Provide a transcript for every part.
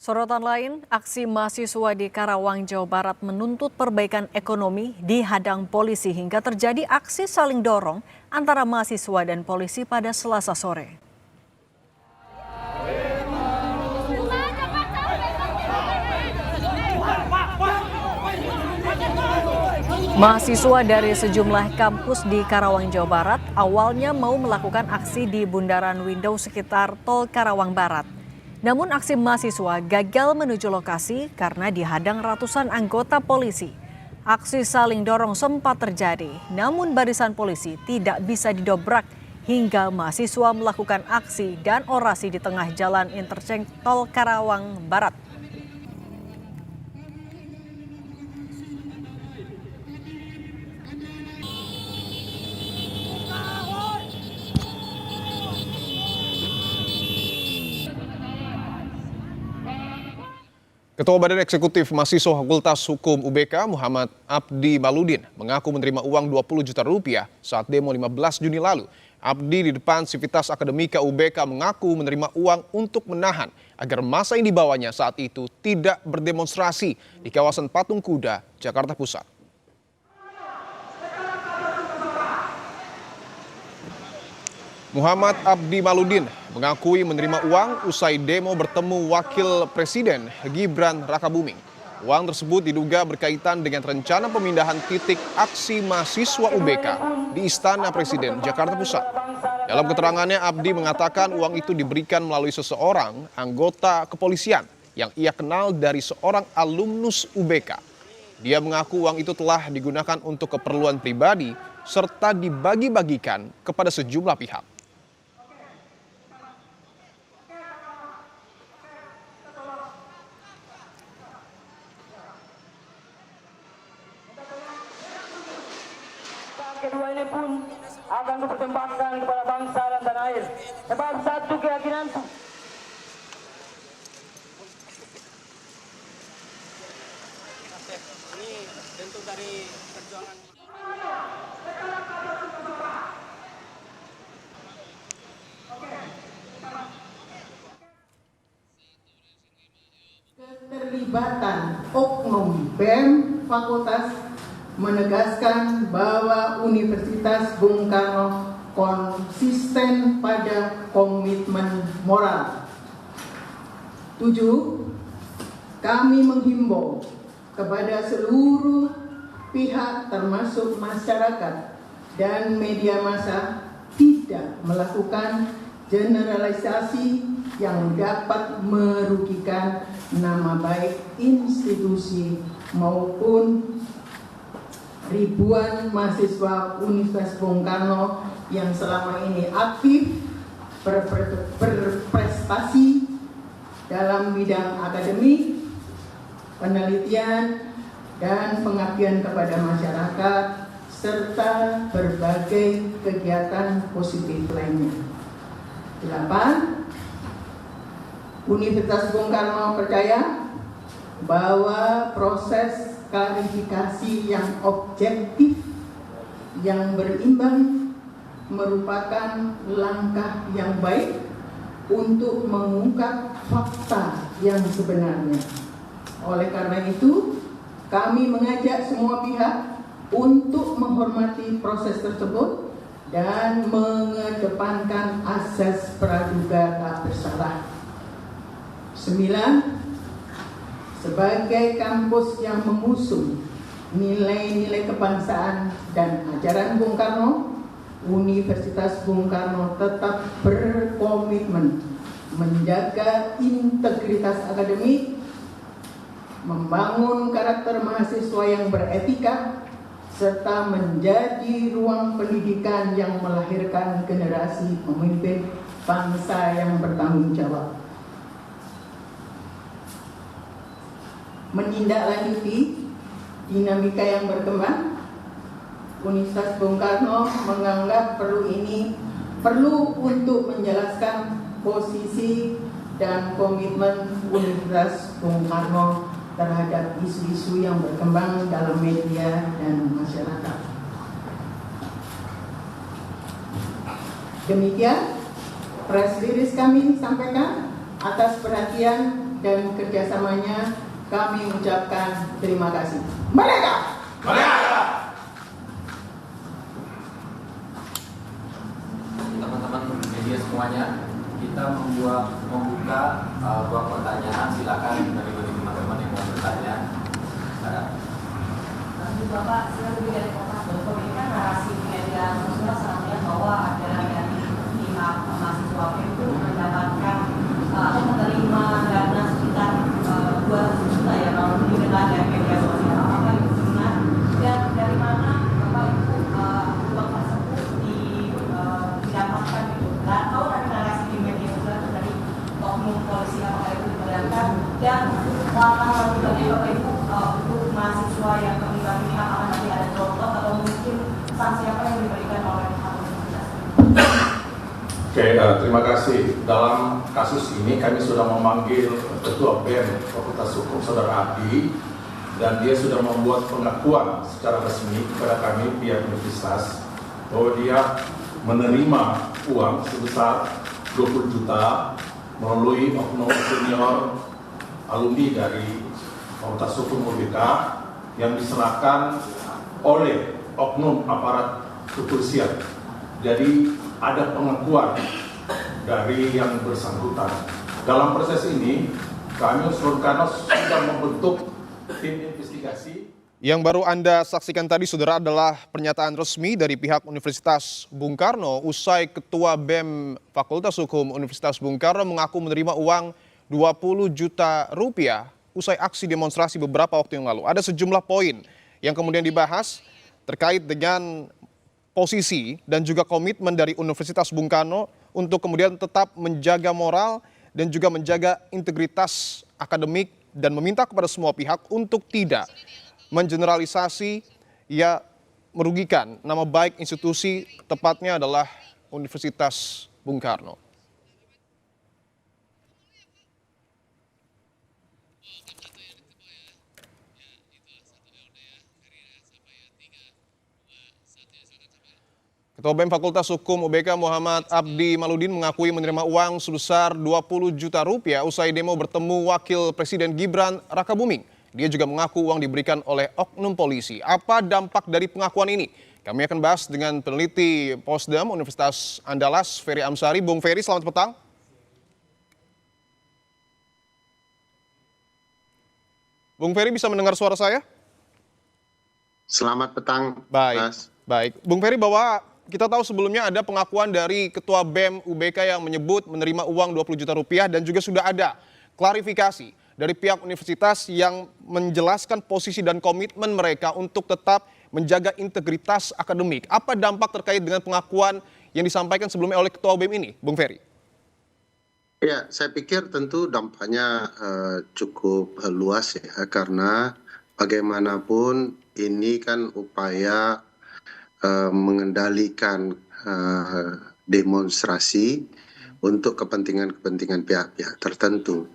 Sorotan lain, aksi mahasiswa di Karawang, Jawa Barat menuntut perbaikan ekonomi dihadang polisi hingga terjadi aksi saling dorong antara mahasiswa dan polisi pada Selasa sore. Mahasiswa dari sejumlah kampus di Karawang, Jawa Barat awalnya mau melakukan aksi di bundaran Window sekitar Tol Karawang Barat. Namun aksi mahasiswa gagal menuju lokasi karena dihadang ratusan anggota polisi. Aksi saling dorong sempat terjadi, namun barisan polisi tidak bisa didobrak hingga mahasiswa melakukan aksi dan orasi di tengah jalan interchange Tol Karawang Barat. Ketua Badan Eksekutif Mahasiswa Fakultas Hukum UBK Muhammad Abdi Maludin mengaku menerima uang 20 juta rupiah saat demo 15 Juni lalu. Abdi di depan Sivitas Akademika UBK mengaku menerima uang untuk menahan agar massa yang dibawanya saat itu tidak berdemonstrasi di kawasan Patung Kuda, Jakarta Pusat. Muhammad Abdi Maludin mengakui menerima uang usai demo bertemu Wakil Presiden Gibran Rakabuming. Uang tersebut diduga berkaitan dengan rencana pemindahan titik aksi mahasiswa UBK di Istana Presiden Jakarta Pusat. Dalam keterangannya, Abdi mengatakan uang itu diberikan melalui seseorang anggota kepolisian yang ia kenal dari seorang alumnus UBK. Dia mengaku uang itu telah digunakan untuk keperluan pribadi serta dibagi-bagikan kepada sejumlah pihak. Kedua ini pun akan dipersembahkan kepada bangsa dan tanah air. Sebab satu keyakinan ini bentuk dari perjuangan. Keterlibatan oknum BEM Fakultas menegaskan bahwa Universitas Bung Karno konsisten pada komitmen moral. 7. Kami menghimbau kepada seluruh pihak termasuk masyarakat dan media massa tidak melakukan generalisasi yang dapat merugikan nama baik institusi maupun ribuan mahasiswa Universitas Bung Karno yang selama ini aktif berprestasi dalam bidang akademik, penelitian, dan pengabdian kepada masyarakat, serta berbagai kegiatan positif lainnya. 8. Universitas Bung Karno percaya bahwa proses klarifikasi yang objektif, yang berimbang merupakan langkah yang baik untuk mengungkap fakta yang sebenarnya. Oleh karena itu, kami mengajak semua pihak untuk menghormati proses tersebut dan mengedepankan asas praduga tak bersalah. 9. Sebagai kampus yang mengusung nilai-nilai kebangsaan dan ajaran Bung Karno, Universitas Bung Karno tetap berkomitmen menjaga integritas akademik, membangun karakter mahasiswa yang beretika, serta menjadi ruang pendidikan yang melahirkan generasi pemimpin bangsa yang bertanggung jawab. Menindaklanjuti dinamika yang berkembang, Universitas Bung Karno menganggap perlu untuk menjelaskan posisi dan komitmen Universitas Bung Karno terhadap isu-isu yang berkembang dalam media dan masyarakat. Demikian press release kami sampaikan atas perhatian dan kerjasamanya kami ucapkan terima kasih. Merdeka! Teman-teman media semuanya, kita membuka ruang pertanyaan. Silakan dari teman-teman yang mau bertanya. Bapak, saya lebih dari Kompas Bapak, ini kan narasi media sosial sangat bahwa ada dari pihak mahasiswa itu mendapatkan atau menerima dana sekitar 2 juta ya kalau didengar dari media sosial. Apakah itu benar? Dan dari mana Bapak itu uang tersebut didapatkan itu? Nggak tahu dari narasi di media sosial itu dari oknum polisi apakah itu diperlihatkan dan langkah lanjutannya Bapak Ibu untuk mahasiswa yang terlibat ini apakah nanti ada contoh atau mungkin sanksi apa yang diberikan oleh universitas? Oke, terima kasih. Dalam kasus ini kami sudah memanggil Ketua BEM Fakultas Hukum Saudara Abdi dan dia sudah membuat pengakuan secara resmi kepada kami pihak universitas bahwa dia menerima uang sebesar 20 juta melalui oknum senior alumni dari Fakultas Hukum UBK yang diserahkan oleh oknum aparat kepolisian. Jadi ada pengakuan dari yang bersangkutan. Dalam proses ini, kami Surkanos sudah membentuk tim investigasi. Yang baru Anda saksikan tadi, saudara, adalah pernyataan resmi dari pihak Universitas Bung Karno usai Ketua BEM Fakultas Hukum Universitas Bung Karno mengaku menerima uang 20 juta rupiah usai aksi demonstrasi beberapa waktu yang lalu. Ada sejumlah poin yang kemudian dibahas terkait dengan posisi dan juga komitmen dari Universitas Bung Karno untuk kemudian tetap menjaga moral dan juga menjaga integritas akademik dan meminta kepada semua pihak untuk tidak mengeneralisasi ya merugikan nama baik institusi, tepatnya adalah Universitas Bung Karno. Ketua BEM Fakultas Hukum UBK Muhammad Abdi Maludin mengakui menerima uang sebesar 20 juta rupiah usai demo bertemu Wakil Presiden Gibran Rakabuming. Dia juga mengaku uang diberikan oleh oknum polisi. Apa dampak dari pengakuan ini? Kami akan bahas dengan peneliti Posdam Universitas Andalas, Ferry Amsari. Bung Ferry, selamat petang. Bung Ferry, bisa mendengar suara saya? Selamat petang, Baik, Mas. baik. Bung Ferry, bahwa kita tahu sebelumnya ada pengakuan dari Ketua BEM UBK yang menyebut menerima uang 20 juta rupiah dan juga sudah ada klarifikasi dari pihak universitas yang menjelaskan posisi dan komitmen mereka untuk tetap menjaga integritas akademik. Apa dampak terkait dengan pengakuan yang disampaikan sebelumnya oleh Ketua BEM ini, Bung Ferry? Ya, saya pikir tentu dampaknya cukup luas ya, karena bagaimanapun ini kan upaya mengendalikan demonstrasi untuk kepentingan-kepentingan pihak-pihak tertentu.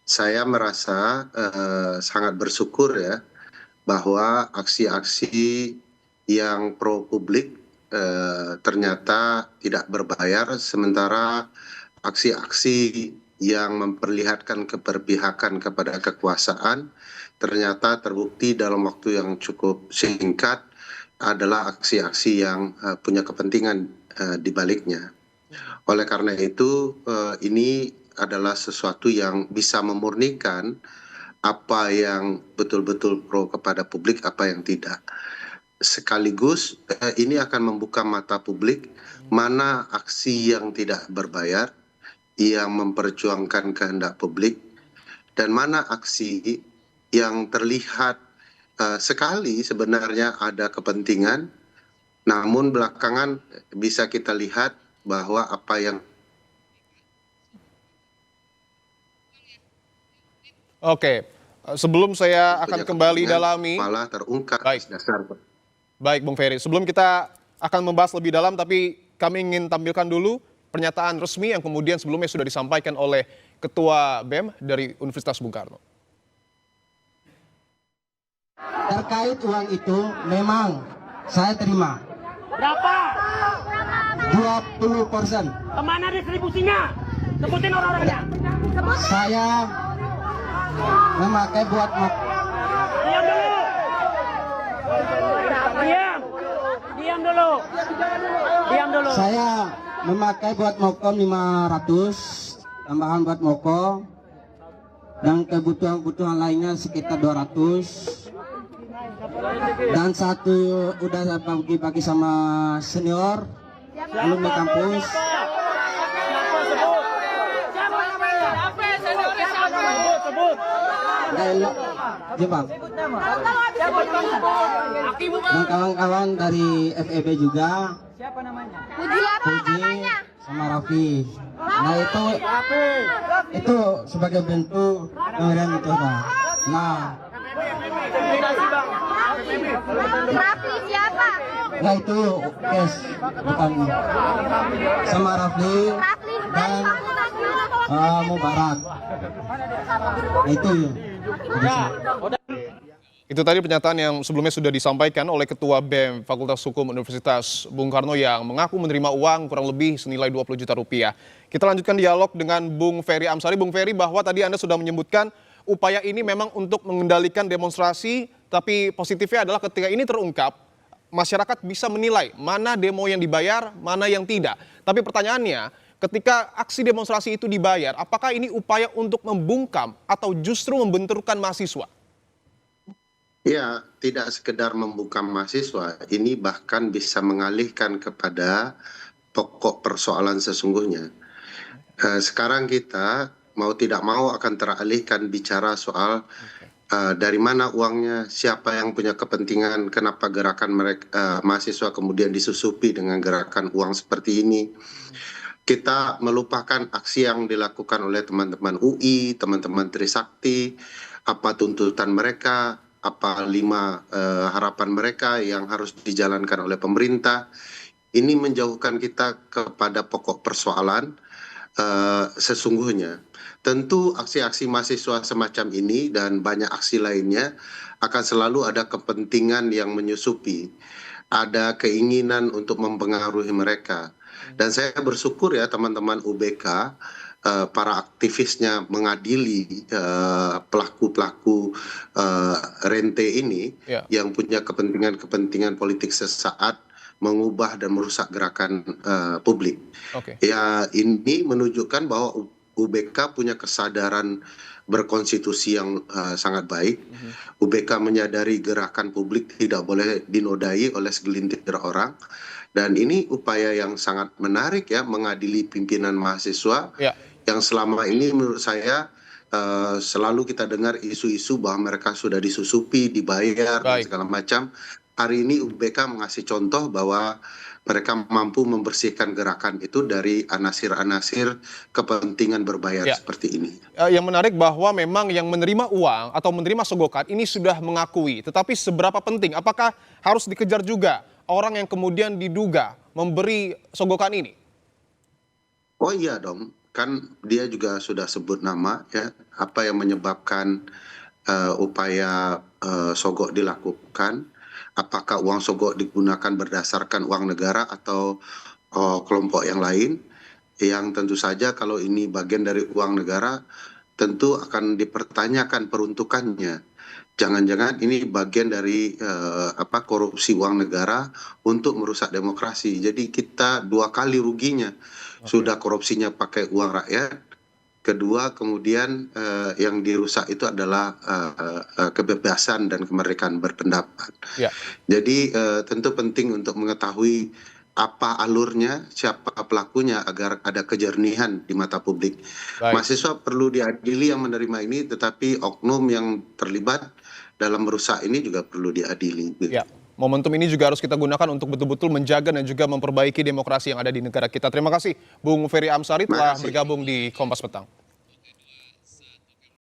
Saya merasa sangat bersyukur ya bahwa aksi-aksi yang pro publik ternyata tidak berbayar, sementara aksi-aksi yang memperlihatkan keberpihakan kepada kekuasaan ternyata terbukti dalam waktu yang cukup singkat adalah aksi-aksi yang punya kepentingan di baliknya. Oleh karena itu, ini adalah sesuatu yang bisa memurnikan apa yang betul-betul pro kepada publik, apa yang tidak. Sekaligus ini akan membuka mata publik mana aksi yang tidak berbayar, yang memperjuangkan kehendak publik, dan mana aksi yang terlihat sekali sebenarnya ada kepentingan, namun belakangan bisa kita lihat bahwa apa yang Oke, sebelum saya akan kembali dalami malah terungkap dasar. Baik, Bung Ferry. Sebelum kita akan membahas lebih dalam, tapi kami ingin tampilkan dulu pernyataan resmi yang kemudian sebelumnya sudah disampaikan oleh Ketua BEM dari Universitas Bung Karno. Terkait uang itu memang saya terima. Berapa? 20%. Kemana distribusinya? Sebutin orang-orangnya. Saya memakai buat Diam dulu. Saya memakai buat mokom 500, tambahan buat mokom, dan kebutuhan-kebutuhan lainnya sekitar 200. Dan satu udah pagi-pagi sama senior, alumni kampus. Jepang. Dan kawan-kawan dari FEB juga. Siapa namanya? Puji sama Raffi. Nah itu sebagai bentuk pemberian itu Pak. Nah. Raffi siapa? Nah itu kes bukan sama Raffi dan Mubarak. Nah, itu. Itu tadi pernyataan yang sebelumnya sudah disampaikan oleh Ketua BEM Fakultas Hukum Universitas Bung Karno yang mengaku menerima uang kurang lebih senilai 20 juta rupiah. Kita lanjutkan dialog dengan Bung Ferry Amsari. Bung Ferry, bahwa tadi Anda sudah menyebutkan upaya ini memang untuk mengendalikan demonstrasi, tapi positifnya adalah ketika ini terungkap, masyarakat bisa menilai mana demo yang dibayar, mana yang tidak. Tapi pertanyaannya, ketika aksi demonstrasi itu dibayar, apakah ini upaya untuk membungkam atau justru membenturkan mahasiswa? Ya, tidak sekedar membungkam mahasiswa, ini bahkan bisa mengalihkan kepada pokok persoalan sesungguhnya. Sekarang kita mau tidak mau akan teralihkan bicara soal dari mana uangnya, siapa yang punya kepentingan, kenapa gerakan mereka mahasiswa kemudian disusupi dengan gerakan uang seperti ini. Kita melupakan aksi yang dilakukan oleh teman-teman UI, teman-teman Trisakti, apa tuntutan mereka, apa 5 harapan mereka yang harus dijalankan oleh pemerintah. Ini menjauhkan kita kepada pokok persoalan sesungguhnya. Tentu aksi-aksi mahasiswa semacam ini dan banyak aksi lainnya akan selalu ada kepentingan yang menyusupi, ada keinginan untuk mempengaruhi mereka. Dan saya bersyukur ya teman-teman UBK, para aktivisnya mengadili pelaku-pelaku rente ini yang punya kepentingan-kepentingan politik sesaat, mengubah dan merusak gerakan publik. Ya, ini menunjukkan bahwa UBK punya kesadaran berkonstitusi yang sangat baik. UBK menyadari gerakan publik tidak boleh dinodai oleh segelintir orang. Dan ini upaya yang sangat menarik ya, mengadili pimpinan mahasiswa yang selama ini menurut saya selalu kita dengar isu-isu bahwa mereka sudah disusupi, dibayar, dan segala macam. Hari ini UBK mengasih contoh bahwa mereka mampu membersihkan gerakan itu dari anasir-anasir kepentingan berbayar seperti ini. Yang menarik bahwa memang yang menerima uang atau menerima sogokan ini sudah mengakui. Tetapi seberapa penting? Apakah harus dikejar juga orang yang kemudian diduga memberi sogokan ini? Oh iya dong, kan dia juga sudah sebut nama ya, apa yang menyebabkan upaya sogok dilakukan. Apakah uang sogok digunakan berdasarkan uang negara atau kelompok yang lain, yang tentu saja kalau ini bagian dari uang negara tentu akan dipertanyakan peruntukannya. Jangan-jangan ini bagian dari korupsi uang negara untuk merusak demokrasi. Jadi kita 2 kali ruginya. Sudah korupsinya pakai uang rakyat, kedua kemudian yang dirusak itu adalah kebebasan dan kemerdekaan berpendapat. Jadi tentu penting untuk mengetahui apa alurnya, siapa pelakunya agar ada kejernihan di mata publik. Mahasiswa perlu diadili yang menerima ini, tetapi oknum yang terlibat dalam merusak ini juga perlu diadili. Momentum ini juga harus kita gunakan untuk betul-betul menjaga dan juga memperbaiki demokrasi yang ada di negara kita. Terima kasih Bung Ferry Amsari telah bergabung di Kompas Petang.